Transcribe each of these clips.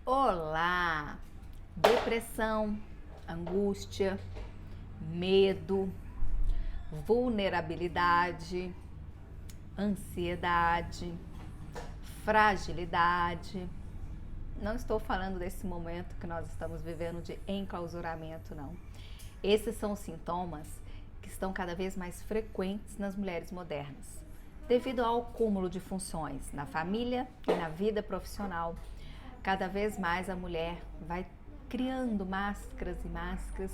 Olá! Depressão, angústia, medo, vulnerabilidade, ansiedade, fragilidade. Não estou falando desse momento que nós estamos vivendo de enclausuramento, não. Esses são os sintomas que estão cada vez mais frequentes nas mulheres modernas, devido ao cúmulo de funções na família e na vida profissional. Cada vez mais a mulher vai criando máscaras e máscaras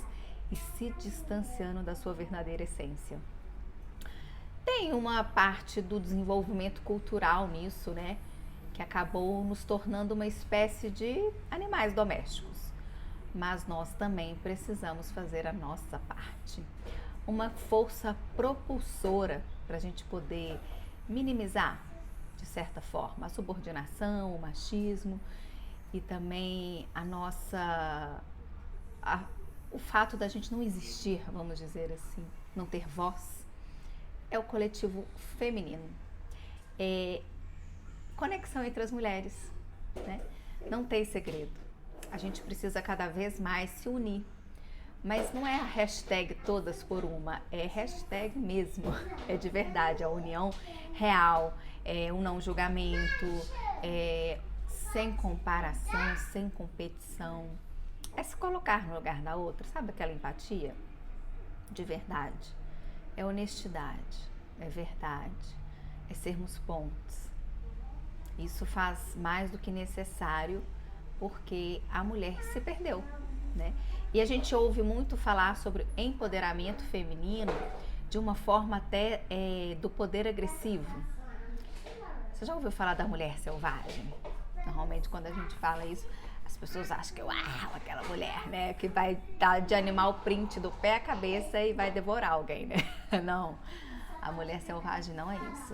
e se distanciando da sua verdadeira essência. Tem uma parte do desenvolvimento cultural nisso, né? Que acabou nos tornando uma espécie de animais domésticos. Mas nós também precisamos fazer a nossa parte. Uma força propulsora para a gente poder minimizar, de certa forma, a subordinação, o machismo e também o fato da gente não existir, vamos dizer assim, não ter voz, é o coletivo feminino. Conexão entre as mulheres, né? Não tem segredo. A gente precisa cada vez mais se unir. Mas não é a hashtag todas por uma, é hashtag mesmo, é de verdade, a união real, é um não julgamento, sem comparação, sem competição, é se colocar no lugar da outra, sabe aquela empatia? De verdade, é honestidade, é verdade, é sermos pontes. Isso faz mais do que necessário porque a mulher se perdeu, né? E a gente ouve muito falar sobre empoderamento feminino de uma forma até do poder agressivo. Você já ouviu falar da mulher selvagem? Normalmente quando a gente fala isso, as pessoas acham que aquela mulher, né, que vai dar de animal print do pé à cabeça e vai devorar alguém, né? Não, a mulher selvagem não é isso.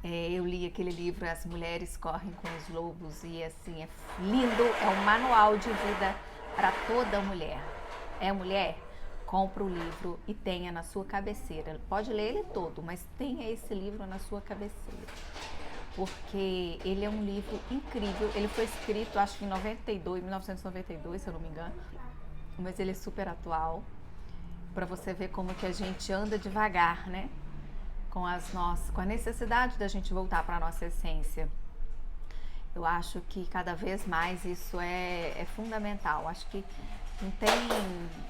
Eu li aquele livro As Mulheres Correm com os Lobos e assim, é lindo, é um manual de vida para toda mulher. É mulher? Compra o livro e tenha na sua cabeceira. Pode ler ele todo, mas tenha esse livro na sua cabeceira. Porque ele é um livro incrível. Ele foi escrito, acho que em 1992, se eu não me engano. Mas ele é super atual. Para você ver como que a gente anda devagar, né? Com a necessidade da gente voltar para a nossa essência. Eu acho que cada vez mais isso é fundamental. Acho que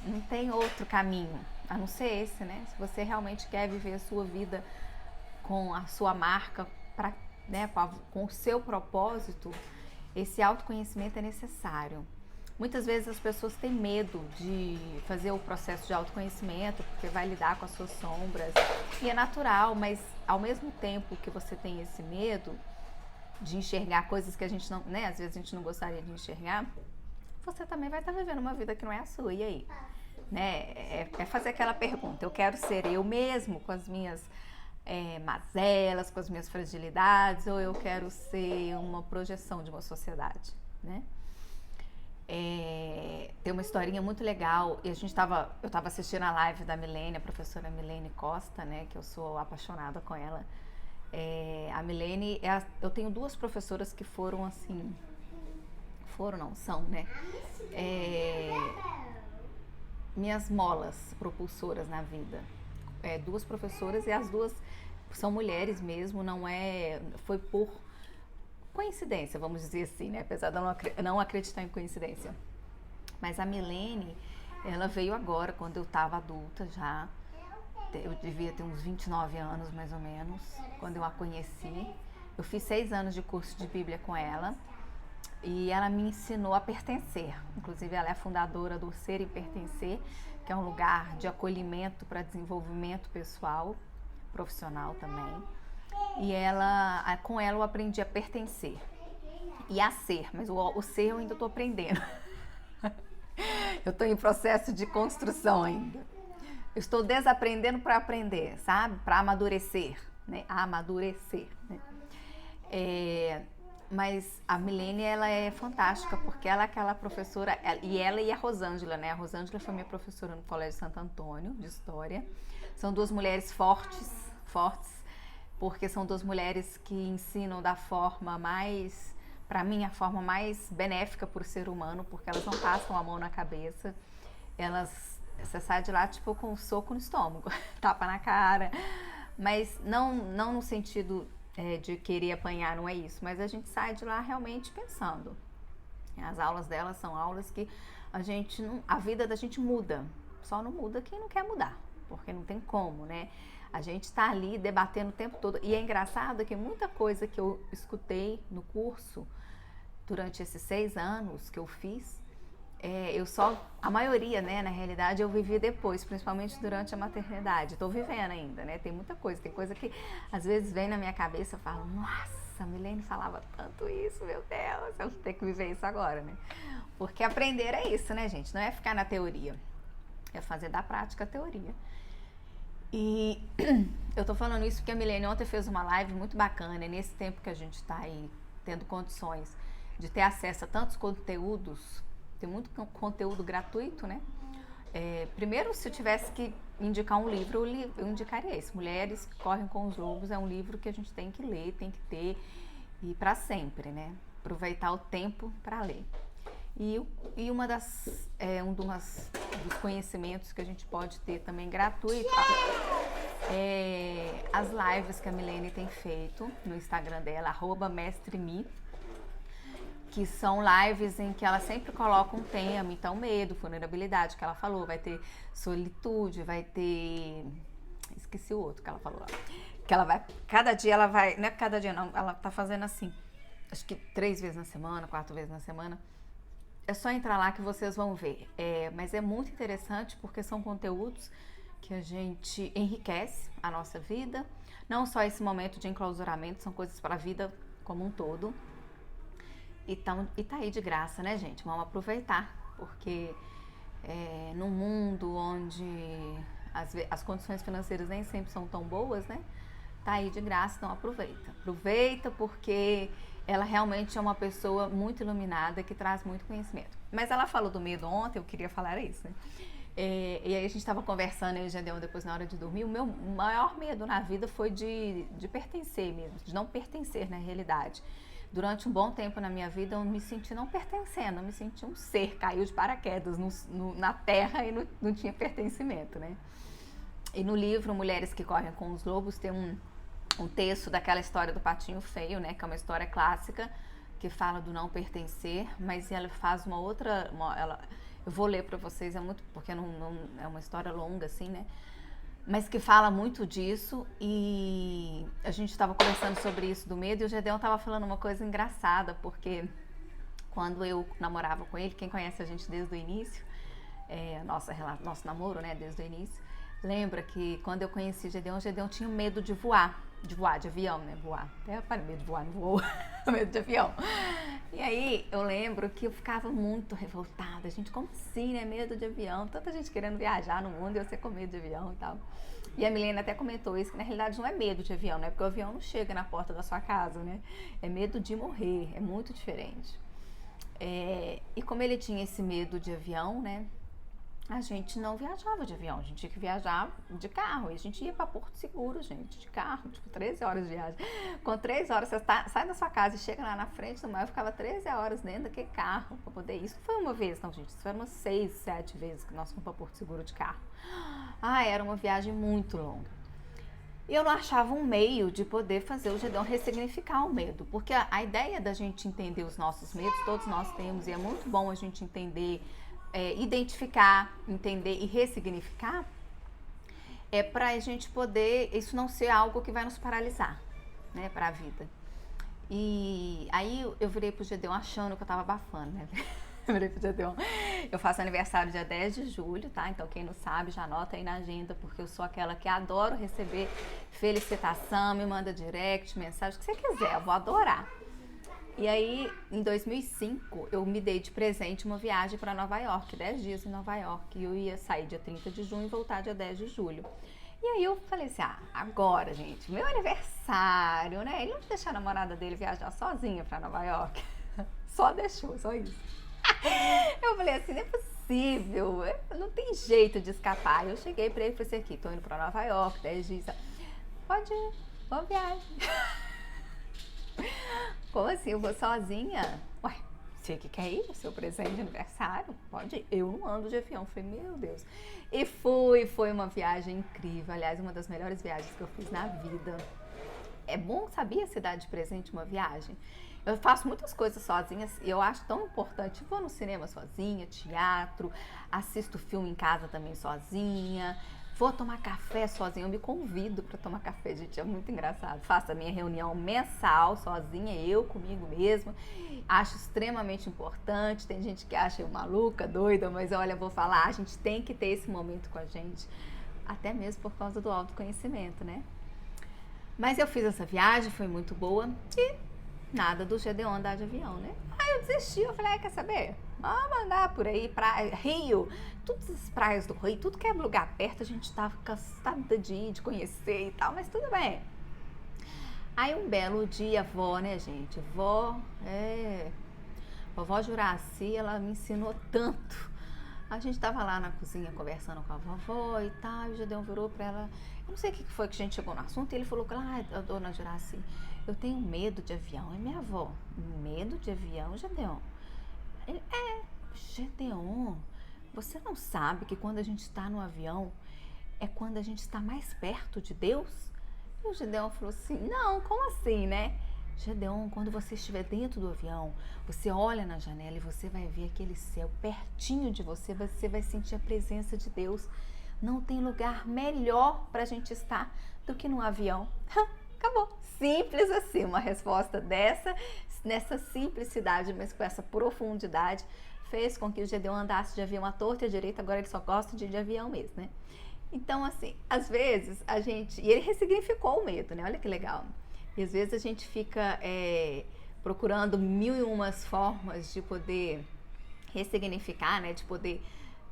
não tem outro caminho, a não ser esse, né? Se você realmente quer viver a sua vida com a sua marca, né, com o seu propósito, esse autoconhecimento é necessário. Muitas vezes as pessoas têm medo de fazer o processo de autoconhecimento porque vai lidar com as suas sombras. E é natural, mas ao mesmo tempo que você tem esse medo de enxergar coisas que a gente não, né, às vezes a gente não gostaria de enxergar, você também vai estar vivendo uma vida que não é a sua. E aí? Né? É fazer aquela pergunta, eu quero ser eu mesmo com as minhas mazelas, com as minhas fragilidades, ou eu quero ser uma projeção de uma sociedade, né? Tem uma historinha muito legal e eu estava assistindo a live da Milene, a professora Milene Costa, né, que eu sou apaixonada com ela. A Milene, eu tenho duas professoras que foram assim, são, né, minhas molas propulsoras na vida. Duas professoras e as duas são mulheres mesmo, foi por coincidência, vamos dizer assim, né? Apesar de eu não acreditar em coincidência. Mas a Milene, ela veio agora, quando eu estava adulta já. Eu devia ter uns 29 anos, mais ou menos, quando eu a conheci. Eu fiz 6 anos de curso de Bíblia com ela. E ela me ensinou a pertencer. Inclusive, ela é a fundadora do Ser e Pertencer, que é um lugar de acolhimento para desenvolvimento pessoal, profissional também. E com ela eu aprendi a pertencer e a ser, mas o ser eu ainda estou aprendendo. Eu estou em processo de construção ainda. Eu estou desaprendendo para aprender, sabe? Para amadurecer, né? Amadurecer, né? Mas a Milene, ela é fantástica, porque ela é aquela professora, e ela e a Rosângela, né? A Rosângela foi minha professora no Colégio Santo Antônio, de História. São duas mulheres fortes, porque são duas mulheres que ensinam da forma mais para mim, a forma mais benéfica para o ser humano, porque elas não passam a mão na cabeça, você sai de lá tipo com um soco no estômago, tapa na cara, mas não no sentido de querer apanhar, não é isso, mas a gente sai de lá realmente pensando. As aulas delas são aulas que a vida da gente muda, só não muda quem não quer mudar, porque não tem como, né? A gente tá ali debatendo o tempo todo, e é engraçado que muita coisa que eu escutei no curso durante esses 6 anos que eu fiz, a maioria, né, na realidade, eu vivi depois, principalmente durante a maternidade. Tô vivendo ainda, né? Tem muita coisa, tem coisa que às vezes vem na minha cabeça, eu falo, nossa, a Milene falava tanto isso, meu Deus, eu vou ter que viver isso agora, né? Porque aprender é isso, né, gente? Não é ficar na teoria, é fazer da prática a teoria. E eu tô falando isso porque a Milene ontem fez uma live muito bacana, e nesse tempo que a gente tá aí tendo condições de ter acesso a tantos conteúdos, tem muito conteúdo gratuito, né? Primeiro, se eu tivesse que indicar um livro, eu indicaria esse. Mulheres que Correm com os Lobos é um livro que a gente tem que ler, tem que ter, e para sempre, né? Aproveitar o tempo para ler. E dos conhecimentos que a gente pode ter também gratuito as lives que a Milene tem feito no Instagram dela, @mestremi, que são lives em que ela sempre coloca um tema, então medo, vulnerabilidade, que ela falou, vai ter solitude, vai ter... esqueci o outro que ela falou lá. Que ela vai, cada dia ela vai, não é cada dia não, ela tá fazendo assim, acho que 3 vezes na semana, 4 vezes na semana. É só entrar lá que vocês vão ver. Mas é muito interessante porque são conteúdos que a gente enriquece a nossa vida. Não só esse momento de enclausuramento, são coisas para a vida como um todo. E tá aí de graça, né, gente? Vamos aproveitar, porque num mundo onde as condições financeiras nem sempre são tão boas, né? Tá aí de graça, então aproveita. Aproveita porque ela realmente é uma pessoa muito iluminada, que traz muito conhecimento. Mas ela falou do medo ontem, eu queria falar isso, né? E aí a gente estava conversando, eu e o Gedeon, depois na hora de dormir, o meu maior medo na vida foi de pertencer mesmo, de não pertencer na realidade. Durante um bom tempo na minha vida, eu me senti não pertencendo, eu me senti um ser, caiu de paraquedas na terra e não tinha pertencimento, né? E no livro Mulheres que Correm com os Lobos tem um texto daquela história do patinho feio, né? Que é uma história clássica que fala do não pertencer, mas ela faz uma outra... eu vou ler pra vocês, porque não é uma história longa assim, né? Mas que fala muito disso, e a gente estava conversando sobre isso do medo, e o Gedeon estava falando uma coisa engraçada, porque quando eu namorava com ele, quem conhece a gente desde o início, nosso namoro, né, desde o início, lembra que quando eu conheci o Gedeon tinha medo de voar, de avião, né, voar. Até para medo de voar, não voou, medo de avião. E aí eu lembro que eu ficava muito revoltada, gente, como assim, né, medo de avião? Tanta gente querendo viajar no mundo e você com medo de avião e tal. E a Milene até comentou isso, que na realidade não é medo de avião, né, porque o avião não chega na porta da sua casa, né, é medo de morrer, é muito diferente. E como ele tinha esse medo de avião, né, a gente não viajava de avião, a gente tinha que viajar de carro, e a gente ia pra Porto Seguro, gente, de carro, tipo 13 horas de viagem. Com 3 horas, você sai da sua casa e chega lá na frente do mar, eu ficava 13 horas dentro daquele carro pra poder ir. Isso não foi uma vez, não, gente, isso foi umas 6, 7 vezes que nós fomos pra Porto Seguro de carro. Era uma viagem muito longa. E eu não achava um meio de poder fazer o Gedeon ressignificar o medo, porque a ideia da gente entender os nossos medos, todos nós temos, e é muito bom a gente entender, identificar, entender e ressignificar, pra gente poder, isso não ser algo que vai nos paralisar, né, pra vida. E aí eu virei pro Gedeon achando que eu tava abafando, né? Eu virei pro Gedeon. Eu faço aniversário dia 10 de julho, tá? Então quem não sabe, já anota aí na agenda, porque eu sou aquela que adoro receber felicitação, me manda direct, mensagem, o que você quiser, eu vou adorar. E aí, em 2005, eu me dei de presente uma viagem para Nova York, 10 dias em Nova York. E eu ia sair dia 30 de junho e voltar dia 10 de julho. E aí eu falei assim, agora, gente, meu aniversário, né? Ele não deixou a namorada dele viajar sozinha para Nova York. Só deixou, só isso. Eu falei assim, não é possível, não tem jeito de escapar. Eu cheguei pra ele e falei assim, tô indo pra Nova York, 10 dias. Pode ir, boa viagem. Como assim? Eu vou sozinha? Ué, você que quer ir? Seu presente de aniversário? Pode ir. Eu não ando de avião. Falei, meu Deus. E foi uma viagem incrível. Aliás, uma das melhores viagens que eu fiz na vida. É bom, sabia, se dar de presente uma viagem? Eu faço muitas coisas sozinhas e eu acho tão importante. Vou no cinema sozinha, teatro, assisto filme em casa também sozinha, vou tomar café sozinha. Eu me convido para tomar café, gente, é muito engraçado. Faço a minha reunião mensal sozinha, eu comigo mesma. Acho extremamente importante. Tem gente que acha eu maluca, doida, mas olha, eu vou falar, a gente tem que ter esse momento com a gente, até mesmo por causa do autoconhecimento, né? Mas eu fiz essa viagem, foi muito boa e nada do Gedeon andar de avião, né? Aí eu desisti, eu falei, quer saber? Vamos andar por aí, praia, Rio, todas as praias do Rio, tudo que é lugar perto, a gente tava cansada de ir, de conhecer e tal, mas tudo bem. Aí um belo dia, vó, né, gente? Vovó Juraci, ela me ensinou tanto. A gente tava lá na cozinha conversando com a vovó e tal, e o Gedeon virou pra ela, eu não sei o que foi que a gente chegou no assunto, e ele falou que dona Juraci, eu tenho medo de avião. E minha avó, medo de avião, Gedeon? Ele, Gedeon, você não sabe que quando a gente está no avião, é quando a gente está mais perto de Deus? E o Gedeon falou assim, não, como assim, né? Gedeon, quando você estiver dentro do avião, você olha na janela e você vai ver aquele céu pertinho de você, você vai sentir a presença de Deus. Não tem lugar melhor para a gente estar do que num avião. Acabou. Simples assim, uma resposta dessa, nessa simplicidade, mas com essa profundidade, fez com que o Gedeon andasse de avião à torta e à direita, agora ele só gosta de avião mesmo, né? Então, assim, às vezes a gente... E ele ressignificou o medo, né? Olha que legal. E às vezes a gente fica procurando mil e umas formas de poder ressignificar, né? De poder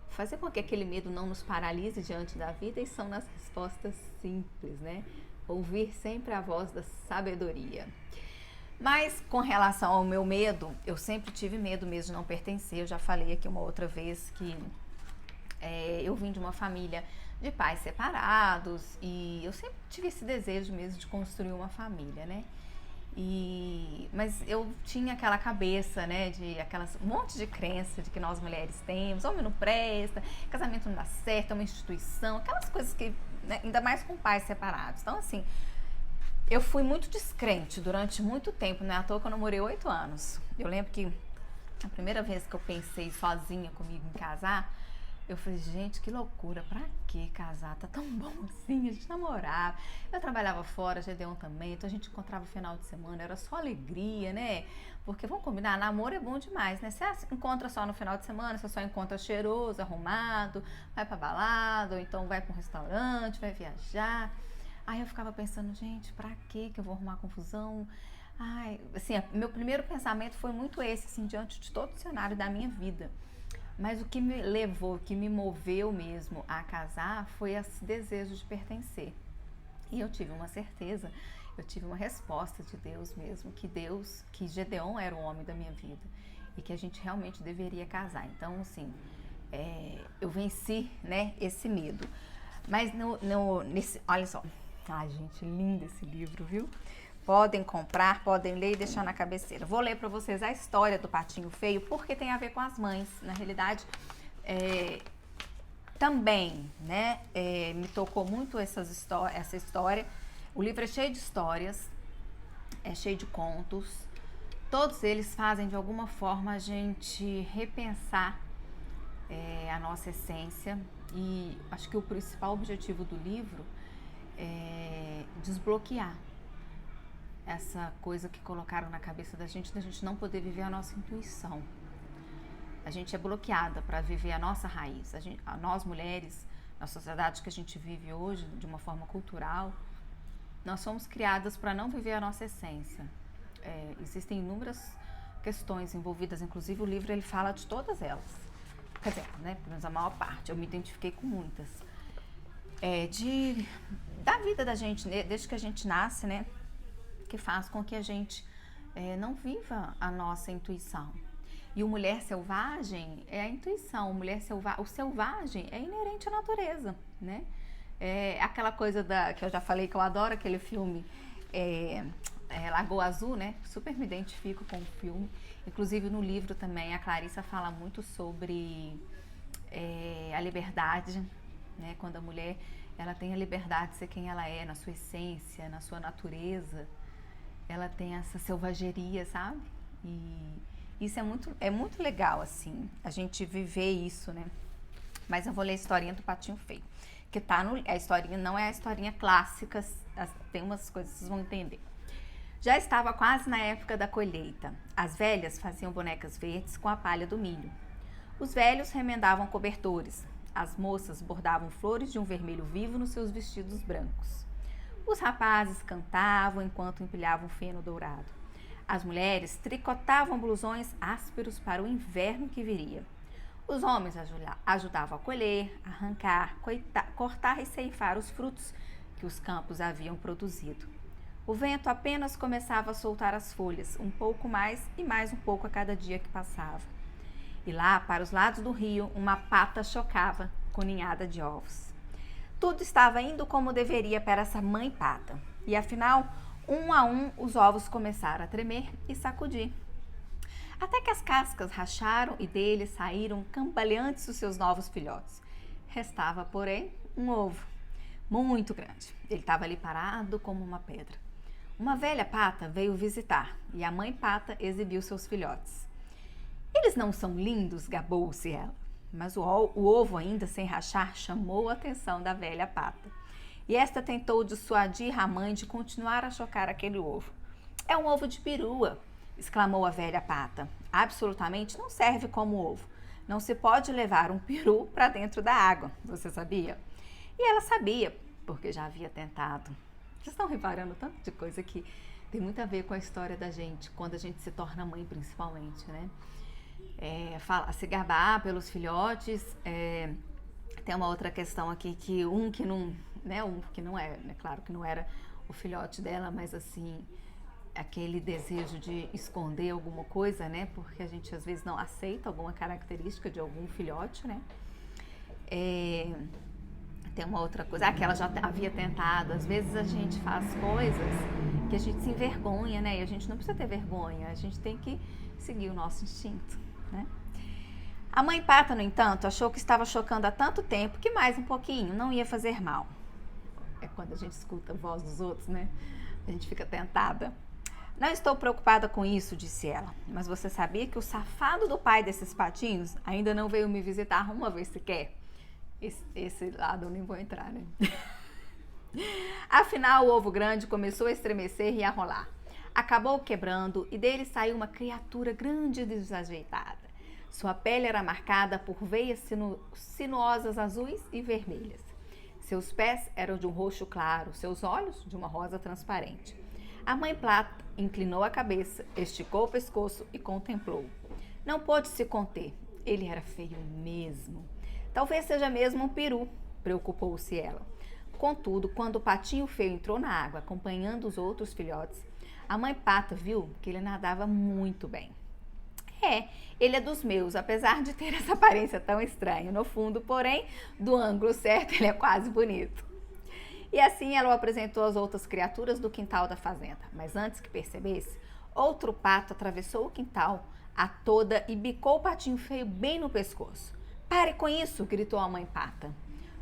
fazer com que aquele medo não nos paralise diante da vida, e são nas respostas simples, né? Ouvir sempre a voz da sabedoria. Mas com relação ao meu medo, eu sempre tive medo mesmo de não pertencer. Eu já falei aqui uma outra vez que eu vim de uma família de pais separados e eu sempre tive esse desejo mesmo de construir uma família, né? Mas eu tinha aquela cabeça, né, de um monte de crença de que nós mulheres temos, homem não presta, casamento não dá certo, é uma instituição, aquelas coisas que, né, ainda mais com pais separados. Então, assim, eu fui muito descrente durante muito tempo, não é à toa que eu namorei 8 anos. Eu lembro que a primeira vez que eu pensei sozinha comigo em casar, eu falei, gente, que loucura, pra que casar? Tá tão bom assim, a gente namorava. Eu trabalhava fora, Gedeon também, então a gente encontrava final de semana, era só alegria, né? Porque, vamos combinar, namoro é bom demais, né? Você encontra só no final de semana, você só encontra cheiroso, arrumado, vai pra balada, ou então vai pra um restaurante, vai viajar. Aí eu ficava pensando, gente, pra que eu vou arrumar confusão? Ai, assim, meu primeiro pensamento foi muito esse, assim, diante de todo o cenário da minha vida. Mas o que me levou, o que me moveu mesmo a casar foi esse desejo de pertencer. E eu tive uma certeza, eu tive uma resposta de Deus mesmo, que Gedeon era o homem da minha vida e que a gente realmente deveria casar. Então, assim, eu venci, né, esse medo. Mas olha só, ai, gente, lindo esse livro, viu? Podem comprar, podem ler e deixar na cabeceira. Vou ler para vocês a história do Patinho Feio, porque tem a ver com as mães. Na realidade, também, né, me tocou muito essa história. O livro é cheio de histórias, é cheio de contos. Todos eles fazem, de alguma forma, a gente repensar a nossa essência. E acho que o principal objetivo do livro é desbloquear essa coisa que colocaram na cabeça da gente não poder viver a nossa intuição. A gente é bloqueada para viver a nossa raiz. Nós mulheres, na sociedade que a gente vive hoje, de uma forma cultural, nós somos criadas para não viver a nossa essência. Existem inúmeras questões envolvidas, inclusive o livro ele fala de todas elas. Quer dizer, né, pelo menos a maior parte, eu me identifiquei com muitas. Da vida da gente, né, desde que a gente nasce, né, que faz com que a gente não viva a nossa intuição. E o Mulher Selvagem é a intuição, o selvagem é inerente à natureza, né? Aquela coisa que eu já falei que eu adoro, aquele filme Lagoa Azul, né? Super me identifico com o filme. Inclusive no livro também a Clarissa fala muito sobre a liberdade, né? Quando a mulher ela tem a liberdade de ser quem ela é, na sua essência, na sua natureza, ela tem essa selvageria, sabe? E isso é muito legal, assim, a gente viver isso, né? Mas eu vou ler a historinha do Patinho Feio, que tá no... A historinha não é a historinha clássica, tem umas coisas que vocês vão entender. Já estava quase na época da colheita. As velhas faziam bonecas verdes com a palha do milho. Os velhos remendavam cobertores. As moças bordavam flores de um vermelho vivo nos seus vestidos brancos. Os rapazes cantavam enquanto empilhavam feno dourado. As mulheres tricotavam blusões ásperos para o inverno que viria. Os homens ajudavam a colher, arrancar, cortar e ceifar os frutos que os campos haviam produzido. O vento apenas começava a soltar as folhas, um pouco mais e mais um pouco a cada dia que passava. E lá, para os lados do rio, uma pata chocava com ninhada de ovos. Tudo estava indo como deveria para essa mãe pata. E afinal, um a um, os ovos começaram a tremer e sacudir. Até que as cascas racharam e deles saíram cambaleantes os seus novos filhotes. Restava, porém, um ovo muito grande. Ele estava ali parado como uma pedra. Uma velha pata veio visitar e a mãe pata exibiu seus filhotes. Eles não são lindos, gabou-se ela. Mas o ovo, ainda sem rachar, chamou a atenção da velha pata. E esta tentou dissuadir a mãe de continuar a chocar aquele ovo. É um ovo de perua, exclamou a velha pata. Absolutamente não serve como ovo. Não se pode levar um peru para dentro da água, você sabia? E ela sabia, porque já havia tentado. Vocês estão reparando tanto de coisa que tem muito a ver com a história da gente, quando a gente se torna mãe principalmente, né? Se gabar pelos filhotes, tem uma outra questão aqui que não é, né? Claro que não era o filhote dela, mas assim, aquele desejo de esconder alguma coisa, né? Porque a gente às vezes não aceita alguma característica de algum filhote, né? Tem uma outra coisa, que ela já havia tentado. Às vezes a gente faz coisas que a gente se envergonha, né? E a gente não precisa ter vergonha, a gente tem que seguir o nosso instinto, né? A mãe pata, no entanto, achou que estava chocando há tanto tempo que mais um pouquinho não ia fazer mal. É quando a gente escuta a voz dos outros, né? A gente fica tentada. Não estou preocupada com isso, disse ela, mas você sabia que o safado do pai desses patinhos ainda não veio me visitar uma vez sequer? Esse lado eu nem vou entrar, né? Afinal, o ovo grande começou a estremecer e a rolar. Acabou quebrando e dele saiu uma criatura grande e desajeitada. Sua pele era marcada por veias sinuosas azuis e vermelhas. Seus pés eram de um roxo claro, seus olhos de uma rosa transparente. A mãe Pata inclinou a cabeça, esticou o pescoço e contemplou. Não pôde se conter. Ele era feio mesmo. Talvez seja mesmo um peru, preocupou-se ela. Contudo, quando o patinho feio entrou na água, acompanhando os outros filhotes, a mãe Pata viu que ele nadava muito bem. Ele é dos meus, apesar de ter essa aparência tão estranha. No fundo, porém, do ângulo certo, ele é quase bonito. E assim ela o apresentou às outras criaturas do quintal da fazenda. Mas antes que percebesse, outro pato atravessou o quintal a toda e bicou o patinho feio bem no pescoço. Pare com isso, gritou a mãe pata.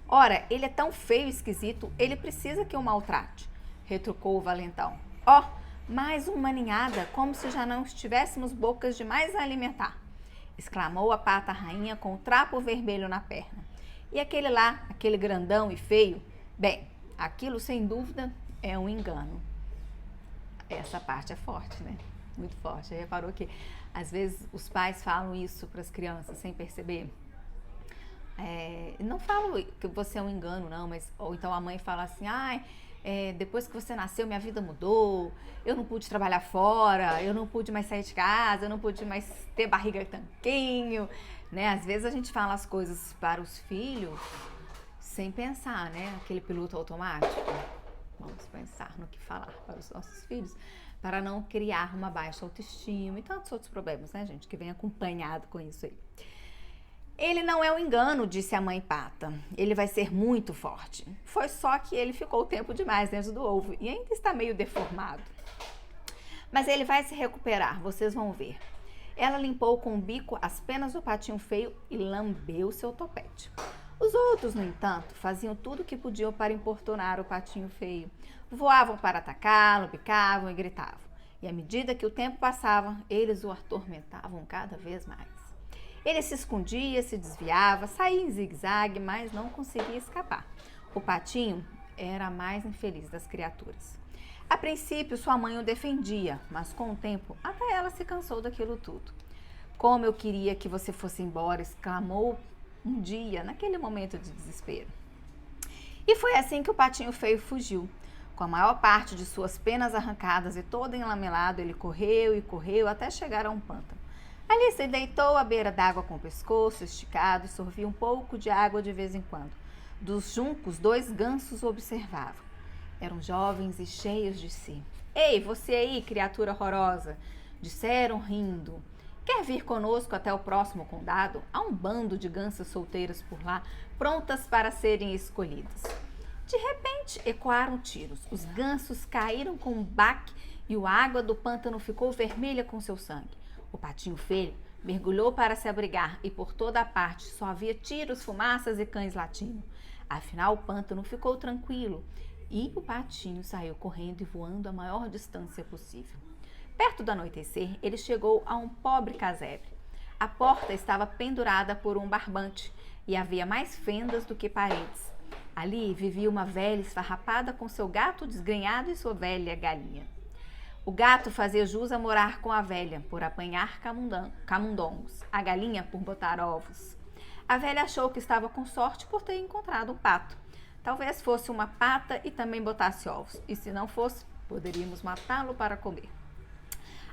Ora, ele é tão feio e esquisito, ele precisa que o maltrate, retrucou o valentão. Mais uma ninhada, como se já não estivéssemos bocas demais a alimentar, exclamou a pata rainha com o trapo vermelho na perna. E aquele lá, aquele grandão e feio, bem, aquilo sem dúvida é um engano. Essa parte é forte, né? Muito forte. Você reparou que às vezes os pais falam isso para as crianças sem perceber? Não falo que você é um engano, não, mas ou então a mãe fala assim, depois que você nasceu minha vida mudou, eu não pude trabalhar fora, eu não pude mais sair de casa, eu não pude mais ter barriga tanquinho, né? Às vezes a gente fala as coisas para os filhos sem pensar, né? Aquele piloto automático. Vamos pensar no que falar para os nossos filhos, para não criar uma baixa autoestima e tantos outros problemas, né, gente, que vem acompanhado com isso aí. Ele não é um engano, disse a mãe pata. Ele vai ser muito forte. Foi só que ele ficou tempo demais dentro do ovo e ainda está meio deformado. Mas ele vai se recuperar, vocês vão ver. Ela limpou com o bico as penas do patinho feio e lambeu seu topete. Os outros, no entanto, faziam tudo o que podiam para importunar o patinho feio. Voavam para atacá-lo, bicavam e gritavam. E à medida que o tempo passava, eles o atormentavam cada vez mais. Ele se escondia, se desviava, saía em zigue-zague, mas não conseguia escapar. O patinho era a mais infeliz das criaturas. A princípio, sua mãe o defendia, mas com o tempo, até ela se cansou daquilo tudo. Como eu queria que você fosse embora, exclamou um dia, naquele momento de desespero. E foi assim que o patinho feio fugiu. Com a maior parte de suas penas arrancadas e todo enlamelado, ele correu e correu até chegar a um pântano. Ali se deitou à beira d'água com o pescoço esticado e sorvia um pouco de água de vez em quando. Dos juncos, 2 gansos o observavam. Eram jovens e cheios de si. Ei, você aí, criatura horrorosa, disseram rindo. Quer vir conosco até o próximo condado? Há um bando de gansas solteiras por lá, prontas para serem escolhidas. De repente, ecoaram tiros. Os gansos caíram com um baque e a água do pântano ficou vermelha com seu sangue. O patinho feio mergulhou para se abrigar e por toda a parte só havia tiros, fumaças e cães latindo. Afinal, o pântano ficou tranquilo e o patinho saiu correndo e voando a maior distância possível. Perto do anoitecer, ele chegou a um pobre casebre. A porta estava pendurada por um barbante e havia mais fendas do que paredes. Ali vivia uma velha esfarrapada com seu gato desgrenhado e sua velha galinha. O gato fazia jus a morar com a velha por apanhar camundongos, a galinha por botar ovos. A velha achou que estava com sorte por ter encontrado um pato. Talvez fosse uma pata e também botasse ovos, e se não fosse, poderíamos matá-lo para comer.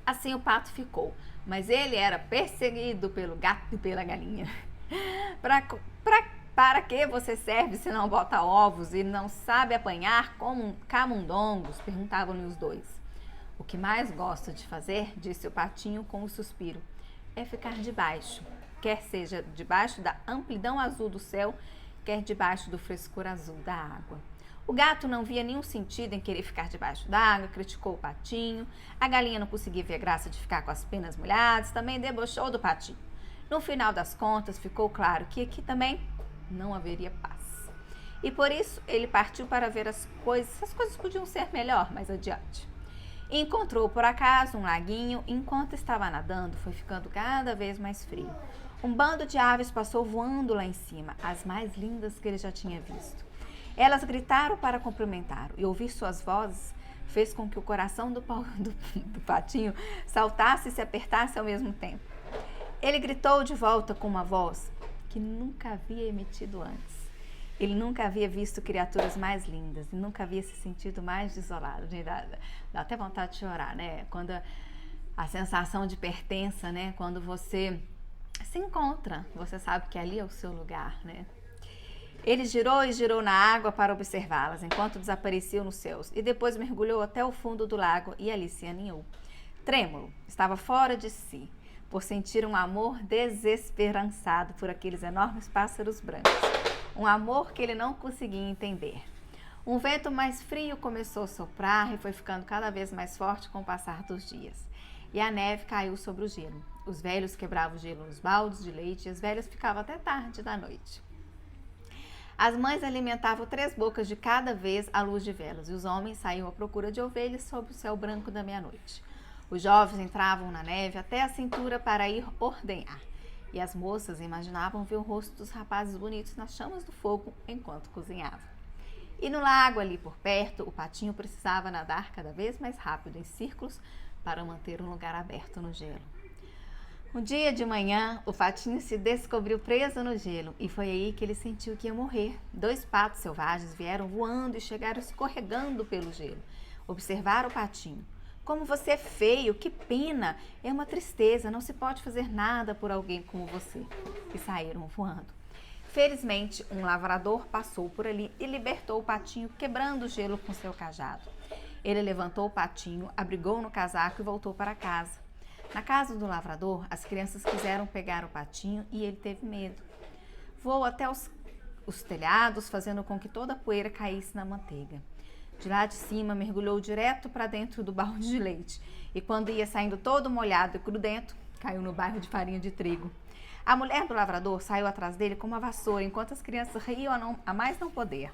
Assim o pato ficou, mas ele era perseguido pelo gato e pela galinha. Para que você serve se não bota ovos e não sabe apanhar como camundongos? Perguntavam-lhe os dois. O que mais gosto de fazer, disse o patinho com um suspiro, é ficar debaixo, quer seja debaixo da amplidão azul do céu, quer debaixo do frescor azul da água. O gato não via nenhum sentido em querer ficar debaixo d'água, criticou o patinho. A galinha não conseguia ver a graça de ficar com as penas molhadas, também debochou do patinho. No final das contas, ficou claro que aqui também não haveria paz. E por isso, ele partiu para ver as coisas podiam ser melhor mais adiante. Encontrou por acaso um laguinho e enquanto estava nadando, foi ficando cada vez mais frio. Um bando de aves passou voando lá em cima, as mais lindas que ele já tinha visto. Elas gritaram para cumprimentá-lo e ouvir suas vozes fez com que o coração do patinho saltasse e se apertasse ao mesmo tempo. Ele gritou de volta com uma voz que nunca havia emitido antes. Ele nunca havia visto criaturas mais lindas e nunca havia se sentido mais desolado. Dá até vontade de chorar, né? Quando a sensação de pertença, né? Quando você se encontra, você sabe que ali é o seu lugar, né? Ele girou e girou na água para observá-las, enquanto desapareciam nos céus, e depois mergulhou até o fundo do lago e ali se aninhou. Trêmulo, estava fora de si, por sentir um amor desesperançado por aqueles enormes pássaros brancos. Um amor que ele não conseguia entender. Um vento mais frio começou a soprar e foi ficando cada vez mais forte com o passar dos dias. E a neve caiu sobre o gelo. Os velhos quebravam o gelo nos baldes de leite e as velhas ficavam até tarde da noite. As mães alimentavam 3 bocas de cada vez à luz de velas e os homens saíam à procura de ovelhas sob o céu branco da meia-noite. Os jovens entravam na neve até a cintura para ir ordenhar. E as moças imaginavam ver o rosto dos rapazes bonitos nas chamas do fogo enquanto cozinhavam. E no lago ali por perto, o patinho precisava nadar cada vez mais rápido em círculos para manter um lugar aberto no gelo. Um dia de manhã, o patinho se descobriu preso no gelo e foi aí que ele sentiu que ia morrer. 2 patos selvagens vieram voando e chegaram escorregando pelo gelo. Observaram o patinho. Como você é feio, que pena, é uma tristeza, não se pode fazer nada por alguém como você. E saíram voando. Felizmente, um lavrador passou por ali e libertou o patinho, quebrando o gelo com seu cajado. Ele levantou o patinho, abrigou no casaco e voltou para casa. Na casa do lavrador, as crianças quiseram pegar o patinho e ele teve medo. Voou até os telhados, fazendo com que toda a poeira caísse na manteiga. De lá de cima, mergulhou direto para dentro do balde de leite. E quando ia saindo todo molhado e grudento, caiu no bairro de farinha de trigo. A mulher do lavrador saiu atrás dele com uma vassoura, enquanto as crianças riam a mais não poder.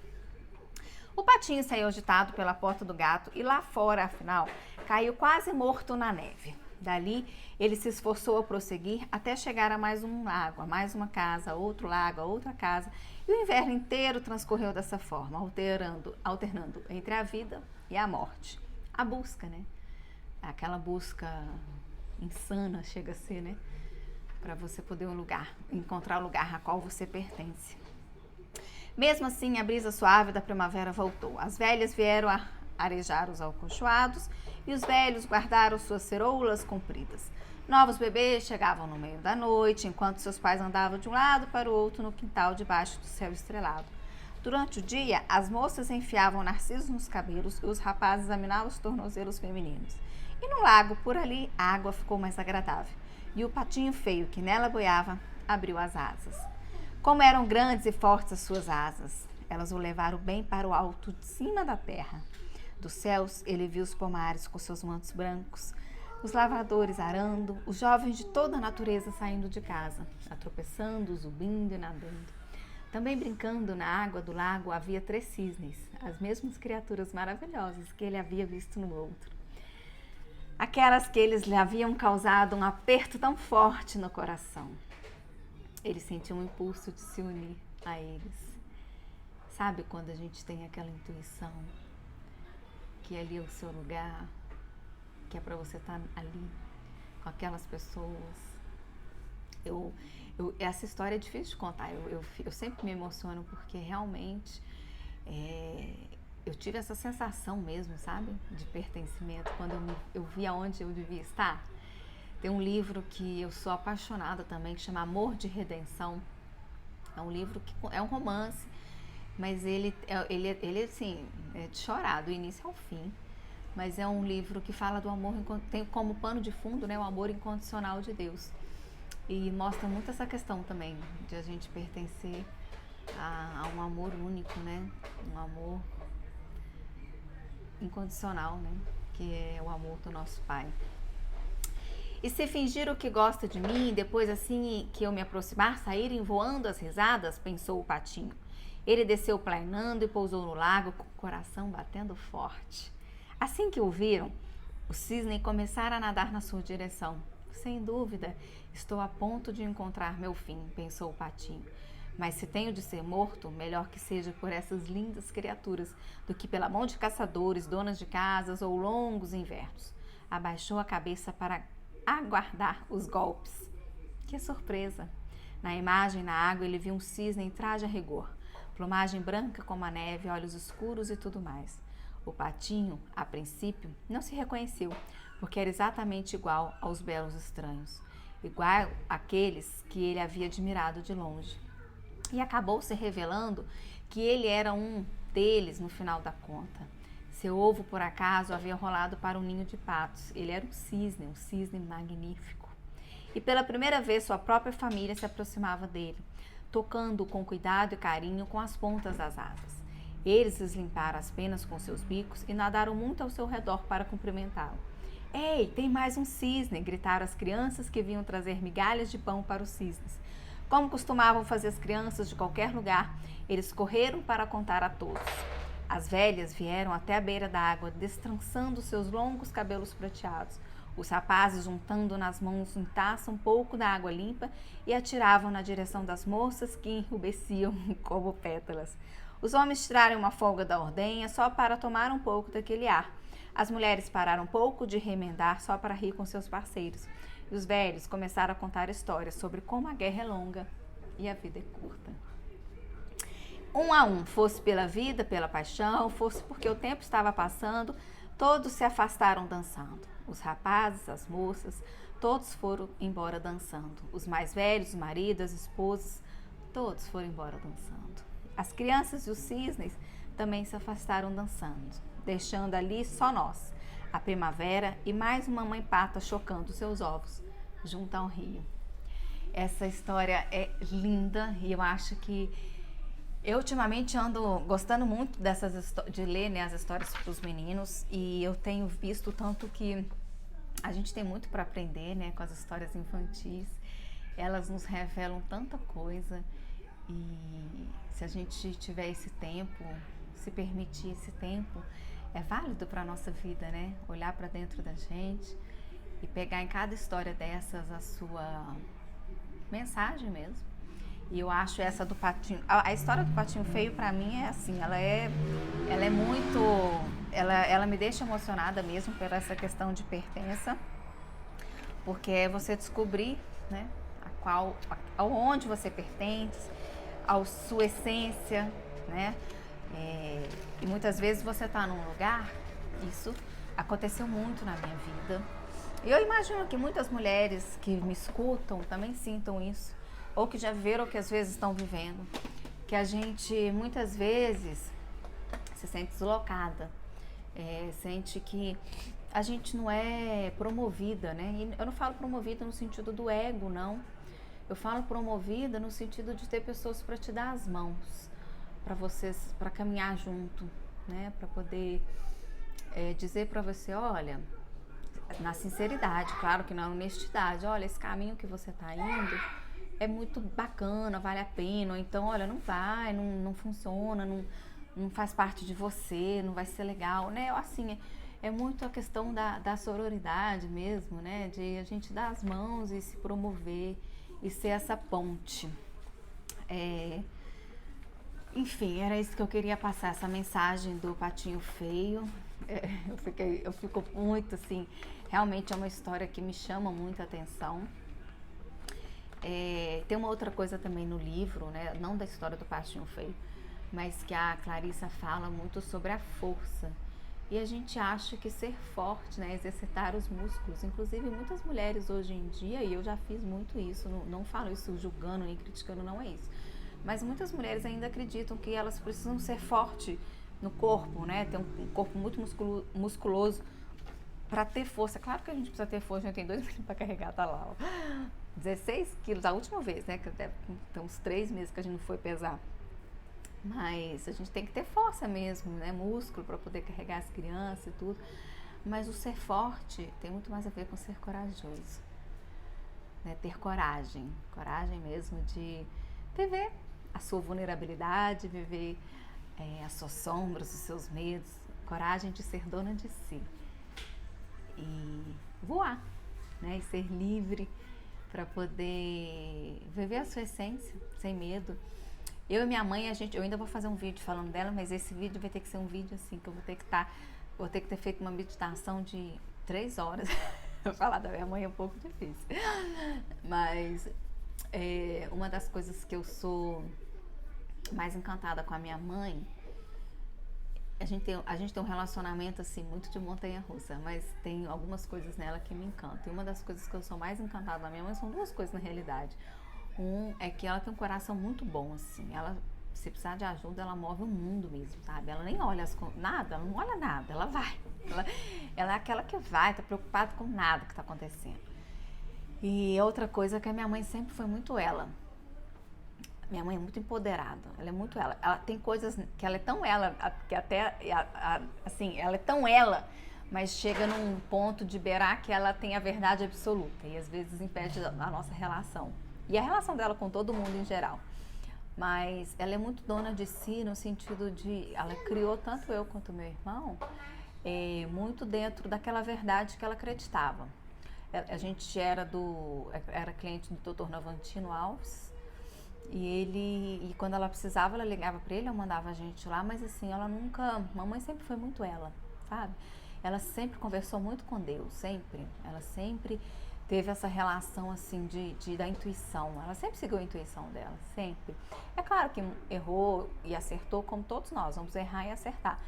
O patinho saiu agitado pela porta do gato e lá fora, afinal, caiu quase morto na neve. Dali, ele se esforçou a prosseguir até chegar a mais um lago, a mais uma casa, outro lago, a outra casa. E o inverno inteiro transcorreu dessa forma, alternando entre a vida e a morte. A busca, né? Aquela busca insana chega a ser, né? Para você poder encontrar o lugar a qual você pertence. Mesmo assim, a brisa suave da primavera voltou. As velhas vieram a arejar os acolchoados e os velhos guardaram suas ceroulas compridas. Novos bebês chegavam no meio da noite, enquanto seus pais andavam de um lado para o outro no quintal debaixo do céu estrelado. Durante o dia, as moças enfiavam narcisos nos cabelos e os rapazes examinavam os tornozelos femininos. E no lago, por ali, a água ficou mais agradável. E o patinho feio que nela boiava abriu as asas. Como eram grandes e fortes as suas asas, elas o levaram bem para o alto de cima da terra. Dos céus, ele viu os pomares com seus mantos brancos, os lavradores arando, os jovens de toda a natureza saindo de casa, tropeçando, zumbindo e nadando. Também brincando na água do lago havia 3 cisnes, as mesmas criaturas maravilhosas que ele havia visto no outro. Aquelas que eles lhe haviam causado um aperto tão forte no coração. Ele sentiu um impulso de se unir a eles. Sabe quando a gente tem aquela intuição que ali é o seu lugar, que é para você estar ali com aquelas pessoas? Essa história é difícil de contar. Eu sempre me emociono porque realmente eu tive essa sensação mesmo, sabe? De pertencimento, quando eu vi aonde eu devia estar. Tem um livro que eu sou apaixonada também, que chama Amor de Redenção. É um livro que é um romance, mas ele assim, é de chorar, do início ao fim. Mas é um livro que fala do amor, tem como pano de fundo, né, o amor incondicional de Deus. E mostra muito essa questão também, de a gente pertencer a um amor único, né? Um amor incondicional, né? Que é o amor do nosso Pai. E se fingir o que gosta de mim, depois assim que eu me aproximar, saírem voando as risadas, pensou o patinho. Ele desceu planando e pousou no lago com o coração batendo forte. Assim que o viram, o cisne começara a nadar na sua direção. Sem dúvida, estou a ponto de encontrar meu fim, pensou o patinho. Mas se tenho de ser morto, melhor que seja por essas lindas criaturas do que pela mão de caçadores, donas de casas ou longos invernos. Abaixou a cabeça para aguardar os golpes. Que surpresa! Na imagem na água ele viu um cisne em traje a rigor, plumagem branca como a neve, olhos escuros e tudo mais. O patinho, a princípio, não se reconheceu, porque era exatamente igual aos belos estranhos, igual àqueles que ele havia admirado de longe. E acabou se revelando que ele era um deles no final da conta. Seu ovo, por acaso, havia rolado para um ninho de patos. Ele era um cisne magnífico. E pela primeira vez sua própria família se aproximava dele, tocando-o com cuidado e carinho com as pontas das asas. Eles lhes limparam as penas com seus bicos e nadaram muito ao seu redor para cumprimentá-lo. Ei, tem mais um cisne! Gritaram as crianças que vinham trazer migalhas de pão para os cisnes. Como costumavam fazer as crianças de qualquer lugar, eles correram para contar a todos. As velhas vieram até a beira da água, destrançando seus longos cabelos prateados. Os rapazes, juntando nas mãos em taça um pouco da água limpa, e atiravam na direção das moças que enrubesciam como pétalas. Os homens tiraram uma folga da ordenha só para tomar um pouco daquele ar. As mulheres pararam um pouco de remendar só para rir com seus parceiros. E os velhos começaram a contar histórias sobre como a guerra é longa e a vida é curta. Um a um, fosse pela vida, pela paixão, fosse porque o tempo estava passando, todos se afastaram dançando. Os rapazes, as moças, todos foram embora dançando. Os mais velhos, os maridos, as esposas, todos foram embora dançando. As crianças e os cisnes também se afastaram dançando, deixando ali só nós, a primavera e mais uma mãe pata chocando seus ovos junto ao rio. Essa história é linda e eu acho que Eu ultimamente ando gostando muito de ler, né, as histórias para os meninos, e eu tenho visto tanto que a gente tem muito para aprender, né, com as histórias infantis. Elas nos revelam tanta coisa, e se a gente tiver esse tempo, se permitir esse tempo, é válido para a nossa vida, né? Olhar para dentro da gente e pegar em cada história dessas a sua mensagem mesmo. E eu acho essa do patinho, a história do patinho feio para mim é assim, ela é muito, ela me deixa emocionada mesmo por essa questão de pertença, porque é você descobrir, né, aonde você pertence, a sua essência, né? E muitas vezes você está num lugar, isso aconteceu muito na minha vida. E eu imagino que muitas mulheres que me escutam também sintam isso, ou que já viram, ou que às vezes estão vivendo, que a gente muitas vezes se sente deslocada, sente que a gente não é promovida, né? E eu não falo promovida no sentido do ego, não. Eu falo promovida no sentido de ter pessoas para te dar as mãos, para vocês, para caminhar junto, né? Para poder dizer para você, olha, na sinceridade, claro que na honestidade, olha, esse caminho que você está indo é muito bacana, vale a pena, ou então, olha, não vai, não funciona, não faz parte de você, não vai ser legal, né? Assim, é muito a questão da sororidade mesmo, né? De a gente dar as mãos e se promover e ser essa ponte. Enfim, era isso que eu queria passar, essa mensagem do patinho feio. Eu fico muito assim, realmente é uma história que me chama muita atenção. Tem uma outra coisa também no livro, né? Não da história do patinho feio, mas que a Clarissa fala muito sobre a força. E a gente acha que ser forte, né, exercitar os músculos, inclusive muitas mulheres hoje em dia, e eu já fiz muito isso, não falo isso julgando nem criticando, não é isso, mas muitas mulheres ainda acreditam que elas precisam ser fortes no corpo, né, ter um corpo muito musculoso para ter força. Claro que a gente precisa ter força, a gente tem 2 meninos para carregar, tá lá, ó. 16 quilos a última vez, né, que deve ter uns 3 meses que a gente não foi pesar. Mas a gente tem que ter força mesmo, né? Músculo para poder carregar as crianças e tudo. Mas o ser forte tem muito mais a ver com ser corajoso, né? Ter coragem mesmo de viver a sua vulnerabilidade, viver as suas sombras, os seus medos. Coragem de ser dona de si e voar, né? E ser livre para poder viver a sua essência sem medo. Eu e minha mãe, eu ainda vou fazer um vídeo falando dela, mas esse vídeo vai ter que ser um vídeo assim, que eu vou ter que ter feito uma meditação de 3 horas. Falar da minha mãe é um pouco difícil. Mas uma das coisas que eu sou mais encantada com a minha mãe, a gente tem um relacionamento assim, muito de montanha-russa, mas tem algumas coisas nela que me encantam. E uma das coisas que eu sou mais encantada da minha mãe são 2 coisas na realidade. É que ela tem um coração muito bom, assim. Ela, se precisar de ajuda, ela move o mundo mesmo, sabe? Ela nem olha nada, ela não olha nada, ela vai. Ela é aquela que vai, tá preocupada com nada que tá acontecendo. E outra coisa é que a minha mãe sempre foi muito ela. Minha mãe é muito empoderada, ela é muito ela. Ela tem coisas que ela é tão ela, que até, assim, ela é tão ela, mas chega num ponto de beirar que ela tem a verdade absoluta e às vezes impede a nossa relação. E a relação dela com todo mundo em geral. Mas ela é muito dona de si no sentido de... Ela criou tanto eu quanto meu irmão muito dentro daquela verdade que ela acreditava. A gente era cliente do Dr. Novantino Alves. E quando ela precisava, ela ligava para ele, eu mandava a gente lá. Mas assim, ela nunca... Mamãe sempre foi muito ela, sabe? Ela sempre conversou muito com Deus, sempre. Ela sempre... teve essa relação assim da intuição. Ela sempre seguiu a intuição dela, sempre. É claro que errou e acertou, como todos nós, vamos errar e acertar.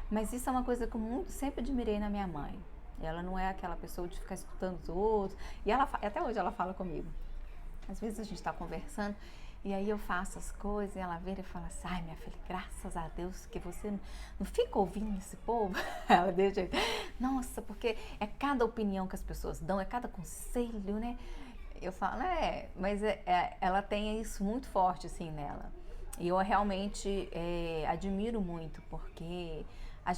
Mas isso é uma coisa que eu sempre admirei na minha mãe. Ela não é aquela pessoa de ficar escutando os outros. E até hoje ela fala comigo. Às vezes a gente está conversando e aí eu faço as coisas e ela vira e fala assim, ai minha filha, graças a Deus que você não fica ouvindo esse povo. Ela deixa, nossa, porque é cada opinião que as pessoas dão, é cada conselho, né? Eu falo, mas ela tem isso muito forte assim nela. E eu realmente admiro muito, porque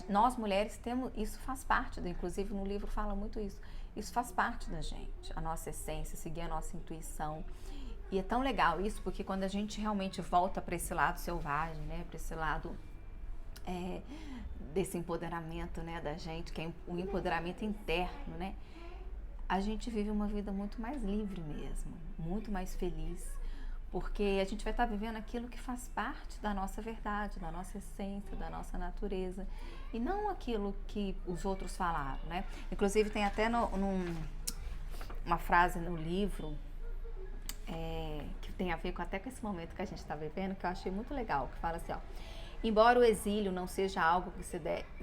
nós mulheres temos, isso faz parte, inclusive no livro fala muito isso faz parte da gente, a nossa essência, seguir a nossa intuição. E é tão legal isso, porque quando a gente realmente volta para esse lado selvagem, né, para esse lado desse empoderamento, né, da gente, que é o empoderamento interno, né, a gente vive uma vida muito mais livre mesmo, muito mais feliz, porque a gente vai estar vivendo aquilo que faz parte da nossa verdade, da nossa essência, da nossa natureza, e não aquilo que os outros falaram, né? Inclusive tem até uma frase no livro que tem a ver até com esse momento que a gente está vivendo, que eu achei muito legal, que fala assim, ó: embora o exílio não seja algo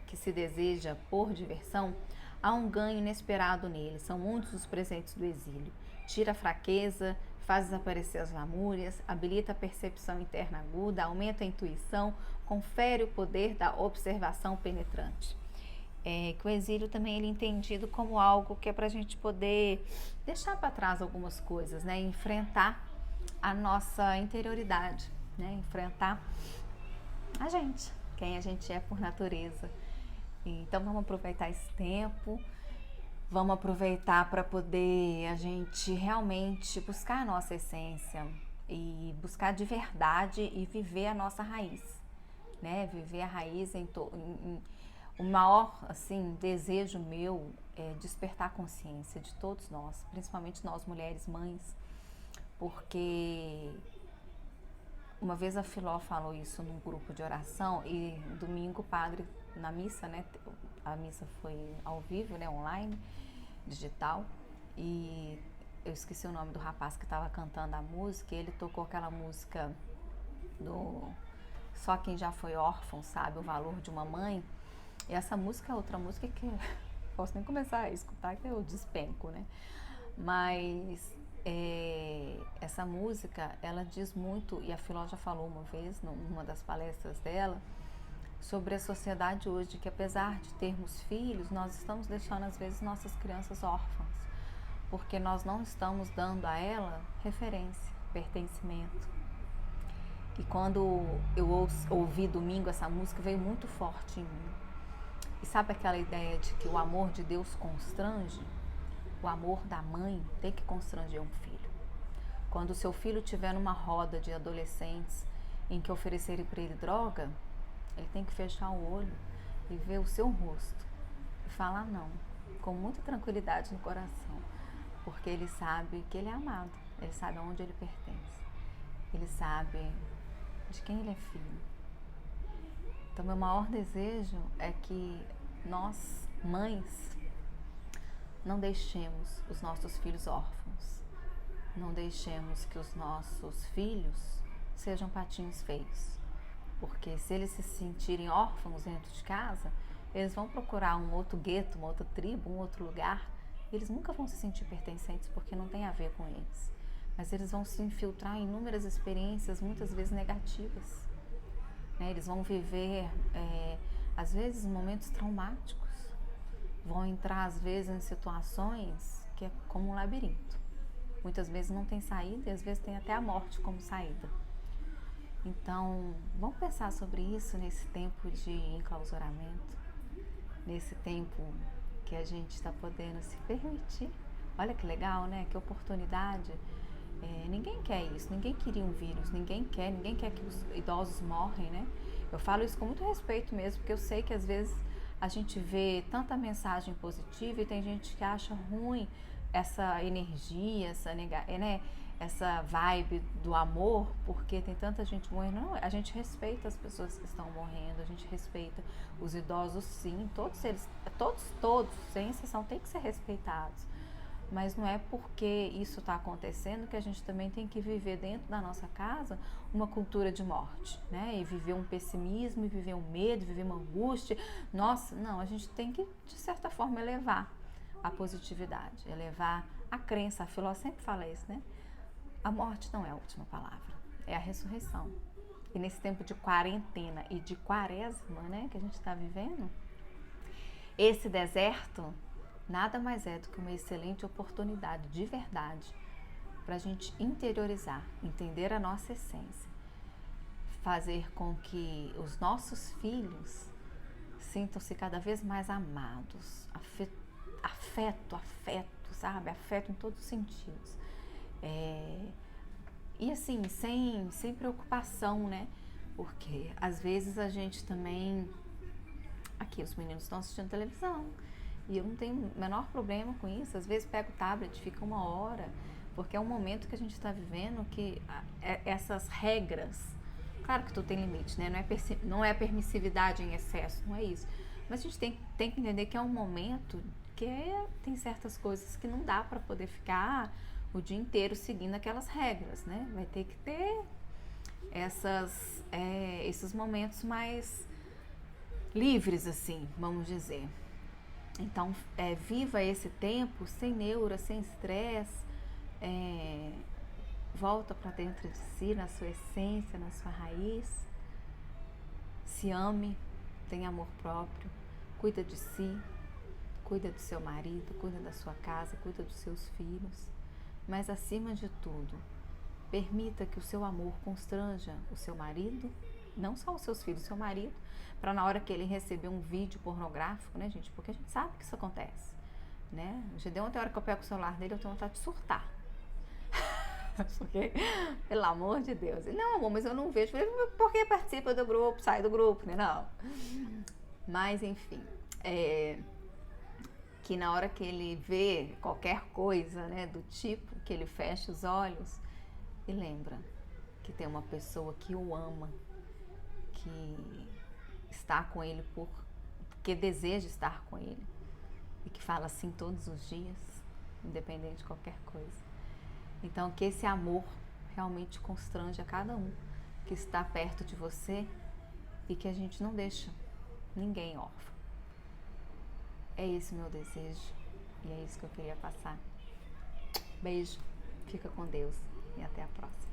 que se deseja por diversão, há um ganho inesperado nele. São muitos os presentes do exílio. Tira a fraqueza, faz desaparecer as lamúrias, habilita a percepção interna aguda, aumenta a intuição, confere o poder da observação penetrante. Que o exílio também ele é entendido como algo que é para a gente poder deixar para trás algumas coisas, né? Enfrentar a nossa interioridade, né? Enfrentar a gente, quem a gente é por natureza. Então vamos aproveitar esse tempo, vamos aproveitar para poder a gente realmente buscar a nossa essência e buscar de verdade e viver a nossa raiz, né? Viver a raiz o maior assim desejo meu é despertar a consciência de todos nós, principalmente nós mulheres mães, porque uma vez a Filó falou isso num grupo de oração e domingo o padre na missa, né? A missa foi ao vivo, né? Online, digital, e eu esqueci o nome do rapaz que estava cantando a música, e ele tocou aquela música do Só Quem Já Foi Órfão Sabe o Valor de uma Mãe. E essa música é outra música que eu posso nem começar a escutar, que eu despenco, né? Mas essa música, ela diz muito, e a Filó já falou uma vez, numa das palestras dela, sobre a sociedade hoje, que apesar de termos filhos, nós estamos deixando às vezes nossas crianças órfãs, porque nós não estamos dando a ela referência, pertencimento. E quando eu ouvi domingo essa música, veio muito forte em mim. E sabe aquela ideia de que o amor de Deus constrange? O amor da mãe tem que constranger um filho. Quando o seu filho estiver numa roda de adolescentes em que oferecerem para ele droga, ele tem que fechar o olho e ver o seu rosto e falar não, com muita tranquilidade no coração, porque ele sabe que ele é amado, ele sabe aonde ele pertence, ele sabe de quem ele é filho. Então, meu maior desejo é que nós, mães, não deixemos os nossos filhos órfãos, não deixemos que os nossos filhos sejam patinhos feios, porque se eles se sentirem órfãos dentro de casa, eles vão procurar um outro gueto, uma outra tribo, um outro lugar, e eles nunca vão se sentir pertencentes porque não tem a ver com eles, mas eles vão se infiltrar em inúmeras experiências, muitas vezes negativas, né? Eles vão viver, às vezes, momentos traumáticos, vão entrar, às vezes, em situações que é como um labirinto. Muitas vezes não tem saída e às vezes tem até a morte como saída. Então, vamos pensar sobre isso nesse tempo de enclausuramento, nesse tempo que a gente está podendo se permitir. Olha que legal, né? Que oportunidade. Ninguém quer isso, ninguém queria um vírus, ninguém quer que os idosos morrem, né? Eu falo isso com muito respeito mesmo, porque eu sei que às vezes a gente vê tanta mensagem positiva e tem gente que acha ruim essa energia, essa vibe do amor, porque tem tanta gente morrendo. Não, a gente respeita as pessoas que estão morrendo, a gente respeita os idosos, sim, todos eles, todos, sem exceção, tem que ser respeitados. Mas não é porque isso está acontecendo que a gente também tem que viver dentro da nossa casa uma cultura de morte, né? E viver um pessimismo, e viver um medo, viver uma angústia. Nossa, não, a gente tem que, de certa forma, elevar a positividade, elevar a crença. A Filó sempre fala isso, né? A morte não é a última palavra, é a ressurreição. E nesse tempo de quarentena e de quaresma, né, que a gente está vivendo, esse deserto nada mais é do que uma excelente oportunidade de verdade para a gente interiorizar, entender a nossa essência, fazer com que os nossos filhos sintam-se cada vez mais amados, afeto, sabe? Afeto em todos os sentidos. E assim, sem preocupação, né? Porque às vezes a gente também... Aqui os meninos estão assistindo televisão e eu não tenho o menor problema com isso. Às vezes pego o tablet, fica 1 hora, porque é um momento que a gente está vivendo que essas regras... Claro que tudo tem limite, né? Não é permissividade em excesso, não é isso. Mas a gente tem que entender que é um momento que tem certas coisas que não dá para poder ficar o dia inteiro seguindo aquelas regras, né? Vai ter que ter esses momentos mais livres, assim, vamos dizer. Então, viva esse tempo sem neura, sem estresse, volta para dentro de si, na sua essência, na sua raiz, se ame, tenha amor próprio, cuida de si, cuida do seu marido, cuida da sua casa, cuida dos seus filhos, mas acima de tudo, permita que o seu amor constranja o seu marido, não só os seus filhos, o seu marido, para na hora que ele receber um vídeo pornográfico, né, gente, porque a gente sabe que isso acontece, né? Já deu uma hora que eu pego o celular dele, eu tenho vontade de surtar. Porque, pelo amor de Deus, não, amor, mas eu não vejo, porque participa do grupo, sai do grupo, né? Não. Mas, enfim, que na hora que ele vê qualquer coisa, né, do tipo, que ele fecha os olhos e lembra que tem uma pessoa que o ama, que está com ele porque deseja estar com ele e que fala assim todos os dias, independente de qualquer coisa. Então, que esse amor realmente constranja cada um que está perto de você e que a gente não deixa ninguém órfão. É esse o meu desejo e é isso que eu queria passar. Beijo, fica com Deus e até a próxima.